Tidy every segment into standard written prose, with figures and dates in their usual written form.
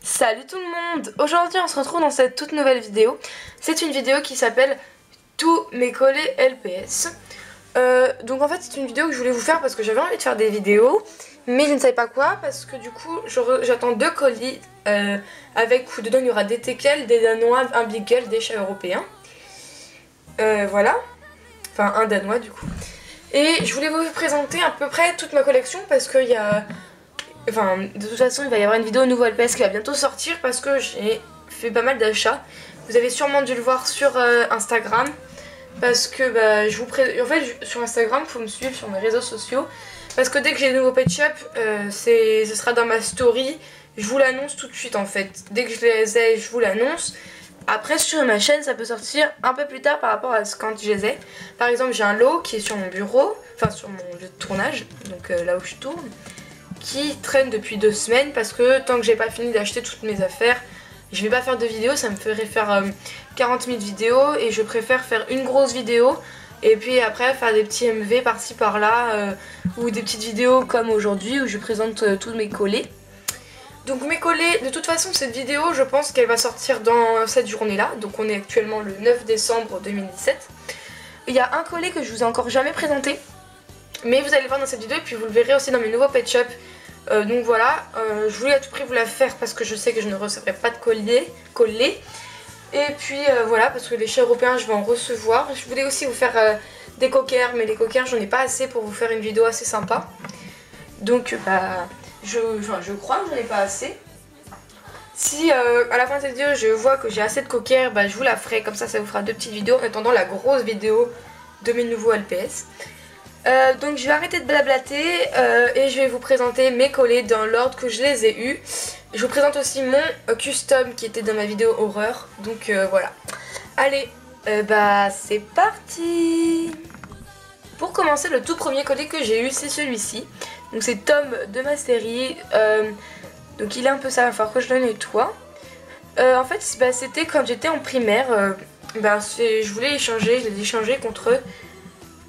Salut tout le monde! Aujourd'hui on se retrouve dans cette toute nouvelle vidéo. C'est une vidéo qui s'appelle Tous mes collés LPS. Donc en fait c'est une vidéo que je voulais vous faire parce que j'avais envie de faire des vidéos, mais je ne savais pas quoi parce que du coup j'attends deux colis avec où dedans il y aura des teckels, des danois, un beagle, des chats européens. Voilà, enfin un danois du coup. Et je voulais vous présenter à peu près toute ma collection parce qu'il y a... Enfin, de toute façon, il va y avoir une vidéo nouveau LPS qui va bientôt sortir parce que j'ai fait pas mal d'achats. Vous avez sûrement dû le voir sur Instagram parce que bah, je vous présente... En fait, sur Instagram, il faut me suivre sur mes réseaux sociaux parce que dès que j'ai de nouveaux pet shop, ce sera dans ma story. Je vous l'annonce tout de suite en fait. Dès que je les ai, je vous l'annonce. Après, sur ma chaîne, ça peut sortir un peu plus tard par rapport à quand je les ai. Par exemple, j'ai un lot qui est sur mon bureau, enfin sur mon lieu de tournage, donc là où je tourne, qui traîne depuis 2 semaines parce que tant que j'ai pas fini d'acheter toutes mes affaires, je vais pas faire de vidéo, ça me ferait faire 40 000 vidéos et je préfère faire une grosse vidéo et puis après faire des petits MV par-ci par-là ou des petites vidéos comme aujourd'hui où je présente tous mes collets. Donc mes collets, de toute façon cette vidéo je pense qu'elle va sortir dans cette journée là, donc on est actuellement le 9 décembre 2017. Il y a un collet que je vous ai encore jamais présenté, mais vous allez le voir dans cette vidéo et puis vous le verrez aussi dans mes nouveaux pet shop. Donc voilà, je voulais à tout prix vous la faire parce que je sais que je ne recevrai pas de collier. Et puis voilà, parce que les chats européens je vais en recevoir. Je voulais aussi vous faire des coquers, mais les coquers j'en ai pas assez pour vous faire une vidéo assez sympa. Donc bah, je crois que j'en ai pas assez. Si à la fin de cette vidéo je vois que j'ai assez de coquers, bah, je vous la ferai, comme ça vous fera 2 petites vidéos en attendant la grosse vidéo de mes nouveaux LPS. Donc je vais arrêter de blablater et je vais vous présenter mes collets dans l'ordre que je les ai eus. Je vous présente aussi mon custom qui était dans ma vidéo horreur. Donc voilà. Allez, bah c'est parti. Pour commencer, le tout premier collet que j'ai eu c'est celui-ci. Donc c'est Tom de ma série. Donc il est un peu sale, il va falloir que je le nettoie. En fait bah, c'était quand j'étais en primaire. Bah, je voulais échanger, je l'ai échangé contre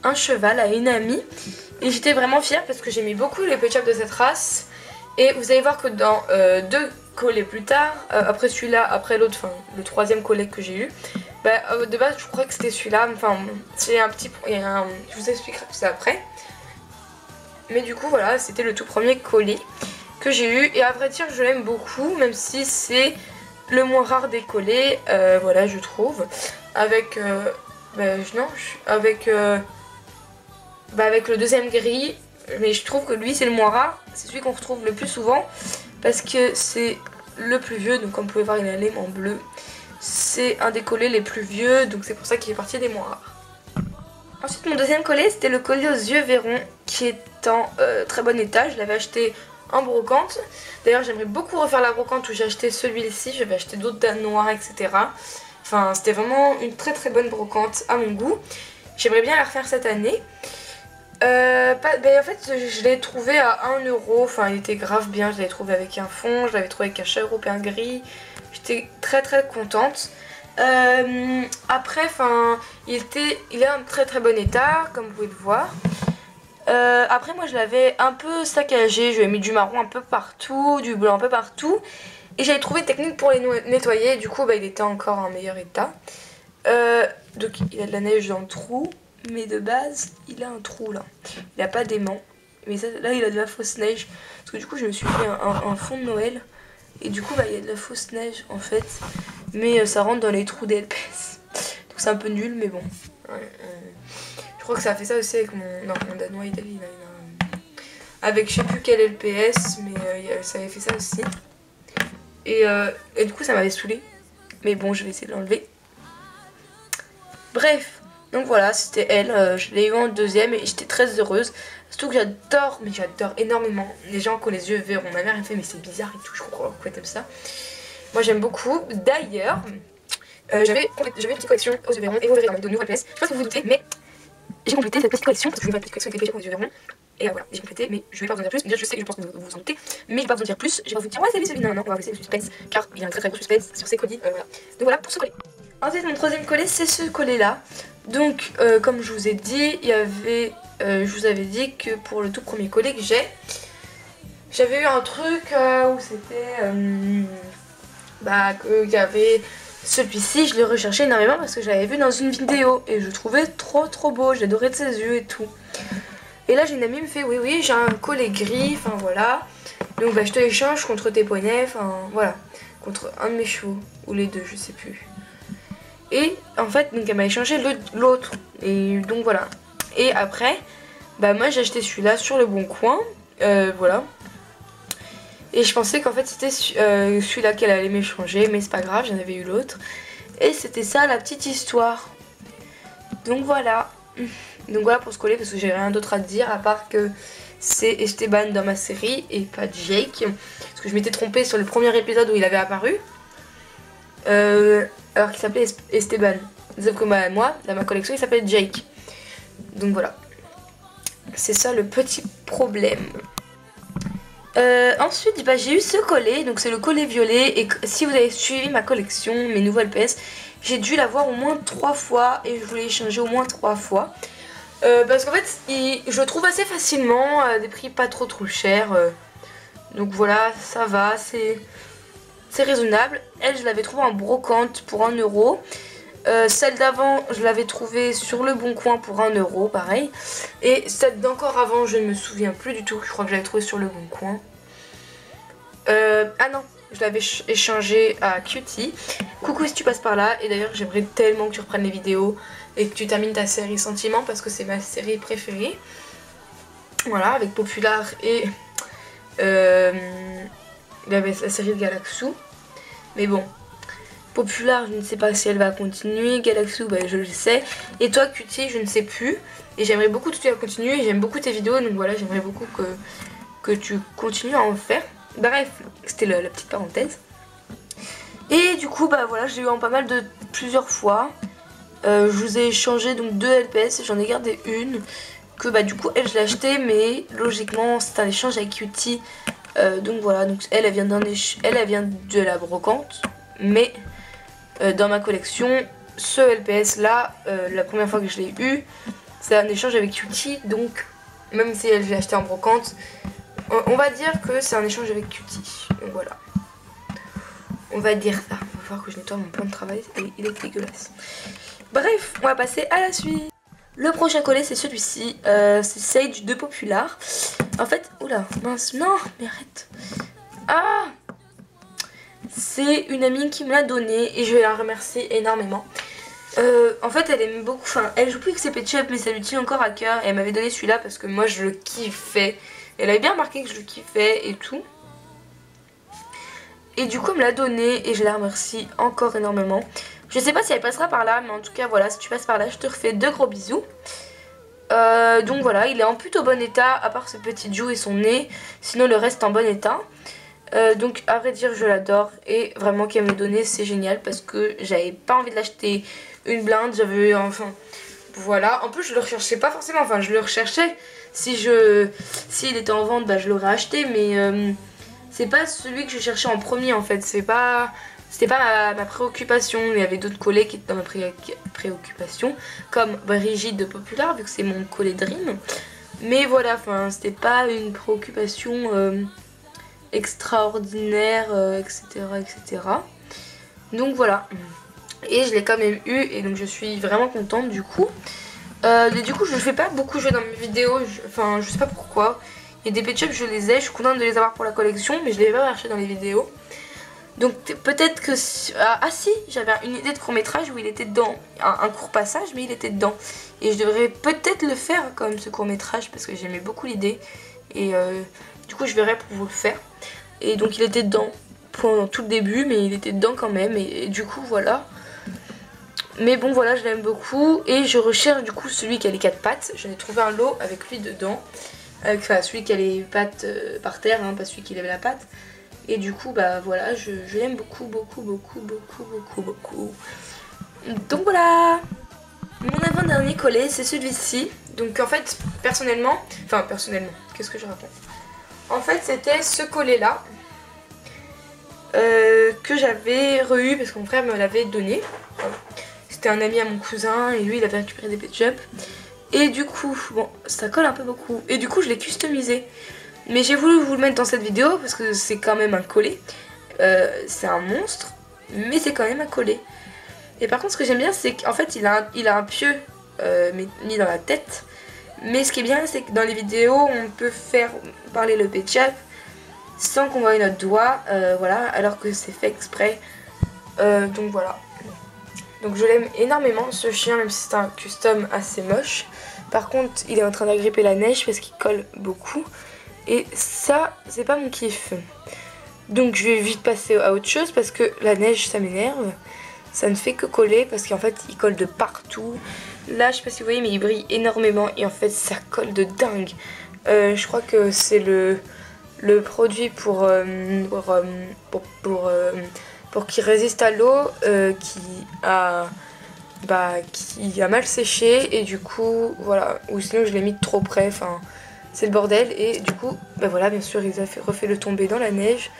un cheval à une amie et j'étais vraiment fière parce que j'aimais beaucoup les pet shops de cette race. Et vous allez voir que dans 2 collets plus tard, après celui-là, après l'autre, enfin le 3e collet que j'ai eu, bah, de base je crois que c'était celui-là, enfin c'est un petit, je vous expliquerai tout ça après. Mais du coup voilà, c'était le tout premier collet que j'ai eu et à vrai dire je l'aime beaucoup, même si c'est le moins rare des collets, voilà je trouve, avec avec le 2e gris, mais je trouve que lui c'est le moins rare, c'est celui qu'on retrouve le plus souvent parce que c'est le plus vieux, donc comme vous pouvez voir il a l'aime en bleu, c'est un des collets les plus vieux, donc c'est pour ça qu'il est parti des moins rares. Ensuite mon 2e collet c'était le collier aux yeux verrons qui est en très bon état, je l'avais acheté en brocante, d'ailleurs j'aimerais beaucoup refaire la brocante où j'ai acheté celui-ci, j'avais acheté d'autres danois etc. Enfin c'était vraiment une très bonne brocante à mon goût, j'aimerais bien la refaire cette année. En fait je l'ai trouvé à 1 €, enfin il était grave bien, je l'avais trouvé avec un fond, je l'avais trouvé avec un chat européen gris, j'étais très contente. Après enfin il est en très bon état comme vous pouvez le voir. Après moi je l'avais un peu saccagé, je lui ai mis du marron un peu partout, du blanc un peu partout et j'avais trouvé une technique pour les nettoyer et du coup bah, il était encore en meilleur état. Donc il a de la neige dans le trou. Mais de base, il a un trou là. Il a pas d'aimant. Mais ça, là, il a de la fausse neige. Parce que du coup, je me suis fait un fond de Noël. Et du coup, bah, il y a de la fausse neige en fait. Mais ça rentre dans les trous des LPS. Donc c'est un peu nul, mais bon. Je crois que ça a fait ça aussi avec mon danois italien. Avec je sais plus quel LPS, mais ça avait fait ça aussi. Et du coup, ça m'avait saoulé. Mais bon, je vais essayer de l'enlever. Bref. Donc voilà, c'était elle, je l'ai eu en 2e et j'étais très heureuse. Surtout que j'adore, mais j'adore énormément les gens qui ont les yeux verrons. Ma mère elle me fait mais c'est bizarre et tout, je comprends pourquoi t'aimes ça. Moi j'aime beaucoup. D'ailleurs, j'avais une petite collection aux yeux verrons et vous verrez dans ma vidéo de LPS. Je sais pas si vous vous doutez, mais j'ai complété cette petite collection parce que je veux faire une petite collection avec les aux yeux verrons. Et voilà, j'ai complété, mais je vais pas vous en dire plus. Déjà, je sais que je pense que vous vous en doutez, mais je vais pas vous en dire plus. Je vais vous dire, ouais, c'est lui, non, on va vous laisser le suspense, car il y a un très gros suspense sur ces colis. Voilà. Donc voilà pour ce collet. Ensuite, mon 3e collet, c'est ce collet là. Donc, comme je vous ai dit, je vous avais dit que pour le tout premier collet que j'avais eu un truc où c'était qu'il y avait celui-ci, je l'ai recherché énormément parce que je l'avais vu dans une vidéo et je le trouvais trop beau, j'adorais de ses yeux et tout. Et là j'ai une amie qui me fait oui j'ai un collet gris, enfin voilà, donc je te l'échange contre tes poignets, enfin voilà, contre un de mes chevaux ou les deux, je sais plus. Et en fait donc elle m'a échangé l'autre et donc voilà. Et après moi j'ai acheté celui-là sur le Bon Coin, voilà. Et je pensais qu'en fait c'était celui-là qu'elle allait m'échanger, mais c'est pas grave, j'en avais eu l'autre. Et c'était ça la petite histoire. Donc voilà. Donc voilà pour ce collet, parce que j'ai rien d'autre à te dire à part que c'est Esteban dans ma série et pas Jake. Parce que je m'étais trompée sur le premier épisode où il avait apparu. Alors qu'il s'appelait Esteban. Sauf que moi, dans ma collection, il s'appelle Jake. Donc voilà. C'est ça le petit problème. Ensuite j'ai eu ce collet, donc c'est le collet violet, et si vous avez suivi ma collection, mes nouveaux LPS, j'ai dû l'avoir au moins 3 fois et je voulais échanger au moins 3 fois. Parce qu'en fait je le trouve assez facilement à des prix pas trop chers, donc voilà, ça va, c'est raisonnable. Elle, je l'avais trouvée en brocante pour 1 euro. Celle d'avant, je l'avais trouvée sur le Bon Coin pour 1 euro, pareil. Et celle d'encore avant, je ne me souviens plus du tout. Je crois que je l'avais trouvée sur le Bon Coin. Ah non, je l'avais échangée à Cutie. Coucou si tu passes par là. Et d'ailleurs, j'aimerais tellement que tu reprennes les vidéos et que tu termines ta série Sentiment parce que c'est ma série préférée. Voilà, avec Popular et il y avait la série de Galaxou. Mais bon. Popular, je ne sais pas si elle va continuer. Galaxou, je le sais. Et toi, Cutie, je ne sais plus. Et j'aimerais beaucoup que tu continues. J'aime beaucoup tes vidéos. Donc voilà, j'aimerais beaucoup que tu continues à en faire. Bref, c'était la petite parenthèse. Et du coup, voilà, j'ai eu en pas mal de plusieurs fois. Je vous ai échangé donc 2 LPS. J'en ai gardé une. Que du coup, elle, je l'ai achetée. Mais logiquement, c'est un échange avec Cutie. Donc voilà, donc elle vient de la brocante. Mais dans ma collection, ce LPS là, la première fois que je l'ai eu, c'est un échange avec Cutie, donc même si elle l'a acheté en brocante, on va dire que c'est un échange avec Cutie. Donc voilà, on va dire ça. Il va falloir que je nettoie mon plan de travail, il est dégueulasse. Bref, on va passer à la suite. Le prochain collet c'est celui-ci, c'est Sage de Popular. En fait, oula, mince, non, mais arrête. Ah, c'est une amie qui me l'a donné et je vais la remercier énormément. En fait elle aime beaucoup, enfin elle joue plus que ses Pet-Shop mais ça lui tient encore à cœur et elle m'avait donné celui-là parce que moi je le kiffais. Elle avait bien remarqué que je le kiffais et tout. Et du coup elle me l'a donné et je la remercie encore énormément. Je sais pas si elle passera par là mais en tout cas voilà, si tu passes par là je te refais 2 gros bisous. Donc voilà, il est en plutôt bon état à part ce petit joue et son nez, sinon le reste en bon état. Donc à vrai dire je l'adore et vraiment qu'elle me le donnait c'est génial parce que j'avais pas envie de l'acheter une blinde, j'avais enfin voilà, en plus je le recherchais pas forcément, enfin je le recherchais, s'il était en vente je l'aurais acheté mais c'est pas celui que je cherchais en premier en fait, c'était pas ma préoccupation, il y avait d'autres collets qui étaient dans ma préoccupation comme Brigitte de Popular vu que c'est mon collet Dream, mais voilà, enfin c'était pas une préoccupation extraordinaire, etc. Donc voilà, et je l'ai quand même eu et donc je suis vraiment contente du coup. Et du coup je ne fais pas beaucoup jouer dans mes vidéos, enfin je sais pas pourquoi. Il y a des Pet Shop, je les ai, je suis contente de les avoir pour la collection mais je les ai pas achetés dans les vidéos. Donc peut-être que... Ah si, j'avais une idée de court métrage où il était dedans, un court passage mais il était dedans. Et je devrais peut-être le faire comme ce court métrage parce que j'aimais beaucoup l'idée. Et du coup je verrai pour vous le faire. Et donc il était dedans pendant tout le début mais il était dedans quand même et du coup voilà. Mais bon voilà, je l'aime beaucoup et je recherche du coup celui qui a les 4 pattes. J'en ai trouvé un lot avec lui dedans. Enfin celui qui a les pattes par terre, hein, pas celui qui lève la patte. Et du coup voilà, je l'aime beaucoup. Donc voilà. Mon avant-dernier collet c'est celui-ci. Donc en fait personnellement, qu'est-ce que je raconte? En fait c'était ce collet là que j'avais re-eu parce que mon frère me l'avait donné. C'était un ami à mon cousin et lui il avait récupéré des Pet Shop. Et du coup, bon ça colle un peu beaucoup. Et du coup je l'ai customisé. Mais j'ai voulu vous le mettre dans cette vidéo parce que c'est quand même un collet. C'est un monstre. mais c'est quand même à coller. Et par contre ce que j'aime bien c'est qu'en fait il a un pieu mis dans la tête. Mais ce qui est bien c'est que dans les vidéos on peut faire parler le ketchup sans qu'on voie notre doigt, voilà, alors que c'est fait exprès. Donc voilà. Donc je l'aime énormément ce chien, même si c'est un custom assez moche. Par contre il est en train d'agripper la neige parce qu'il colle beaucoup. Et ça c'est pas mon kiff. Donc je vais vite passer à autre chose parce que la neige ça m'énerve. Ça ne fait que coller parce qu'en fait il colle de partout. Là je sais pas si vous voyez mais il brille énormément et en fait ça colle de dingue. Je crois que c'est le produit pour qu'il résiste à l'eau qui a mal séché et du coup voilà, ou sinon je l'ai mis trop près, enfin c'est le bordel et du coup bah voilà, bien sûr ils ont refait le tomber dans la neige.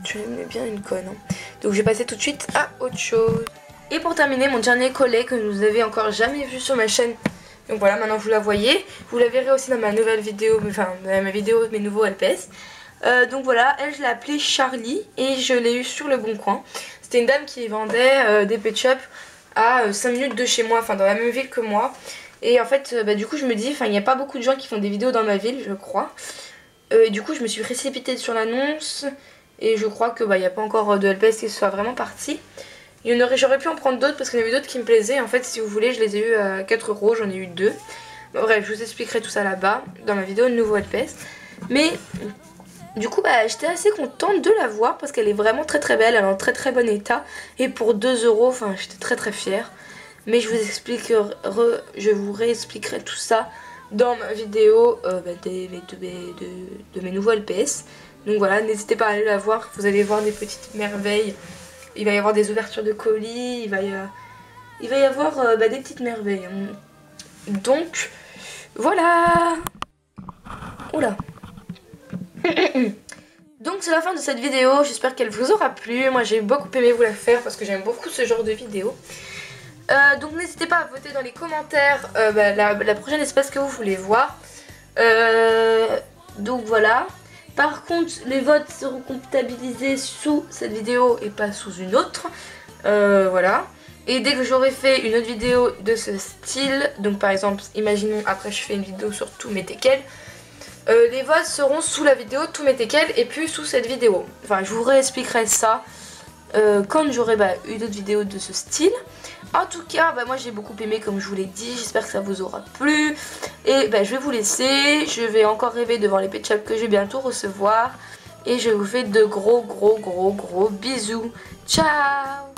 Tu es bien une conne hein. Donc je vais passer tout de suite à autre chose. Et pour terminer, mon dernier collet que vous avez encore jamais vu sur ma chaîne. Donc voilà, maintenant vous la voyez. Vous la verrez aussi dans ma nouvelle vidéo, enfin dans ma vidéo de mes nouveaux LPS. Donc voilà, elle je l'ai appelée Charlie et je l'ai eu sur le Bon Coin. C'était une dame qui vendait des pet shops à 5 minutes de chez moi, enfin dans la même ville que moi. Et en fait, du coup je me dis, enfin il n'y a pas beaucoup de gens qui font des vidéos dans ma ville, je crois. Et du coup je me suis précipitée sur l'annonce. Et je crois que il n'y a pas encore de LPS qui soit vraiment parti. J'aurais pu en prendre d'autres parce qu'il y en avait d'autres qui me plaisaient. En fait si vous voulez je les ai eu à 4 €, j'en ai eu 2. Bon, bref, je vous expliquerai tout ça là-bas dans ma vidéo de nouveau LPS. Mais du coup j'étais assez contente de la voir parce qu'elle est vraiment très très belle, elle est en très très bon état. Et pour 2 €, enfin j'étais très très fière. Mais je vous réexpliquerai tout ça dans ma vidéo de mes nouveaux LPS. Donc voilà, n'hésitez pas à aller la voir, vous allez voir des petites merveilles. Il va y avoir des ouvertures de colis, il va y avoir des petites merveilles. Donc voilà. Oula. Donc c'est la fin de cette vidéo, j'espère qu'elle vous aura plu. Moi j'ai beaucoup aimé vous la faire parce que j'aime beaucoup ce genre de vidéo. Donc n'hésitez pas à voter dans les commentaires la prochaine espèce que vous voulez voir. Donc voilà. Par contre les votes seront comptabilisés sous cette vidéo et pas sous une autre. Voilà. Et dès que j'aurai fait une autre vidéo de ce style, donc par exemple imaginons après je fais une vidéo sur tous mes teckels, les votes seront sous la vidéo tous mes teckels et puis sous cette vidéo. Enfin je vous réexpliquerai ça quand j'aurai eu d'autres vidéos de ce style. En tout cas, moi j'ai beaucoup aimé comme je vous l'ai dit, j'espère que ça vous aura plu. Et je vais vous laisser, je vais encore rêver devant les pet shops que je vais bientôt recevoir. Et je vous fais de gros bisous. Ciao!